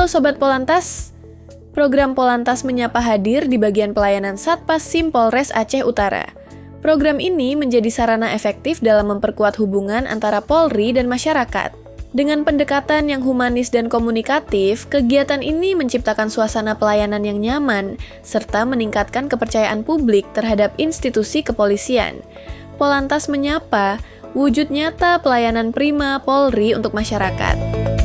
Halo Sobat Polantas, program Polantas Menyapa hadir di bagian pelayanan Satpas Sim Polres Aceh Utara. Program ini menjadi sarana efektif dalam memperkuat hubungan antara Polri dan masyarakat. Dengan pendekatan yang humanis dan komunikatif, kegiatan ini menciptakan suasana pelayanan yang nyaman, serta meningkatkan kepercayaan publik terhadap institusi kepolisian. Polantas Menyapa, wujud nyata pelayanan prima Polri untuk masyarakat.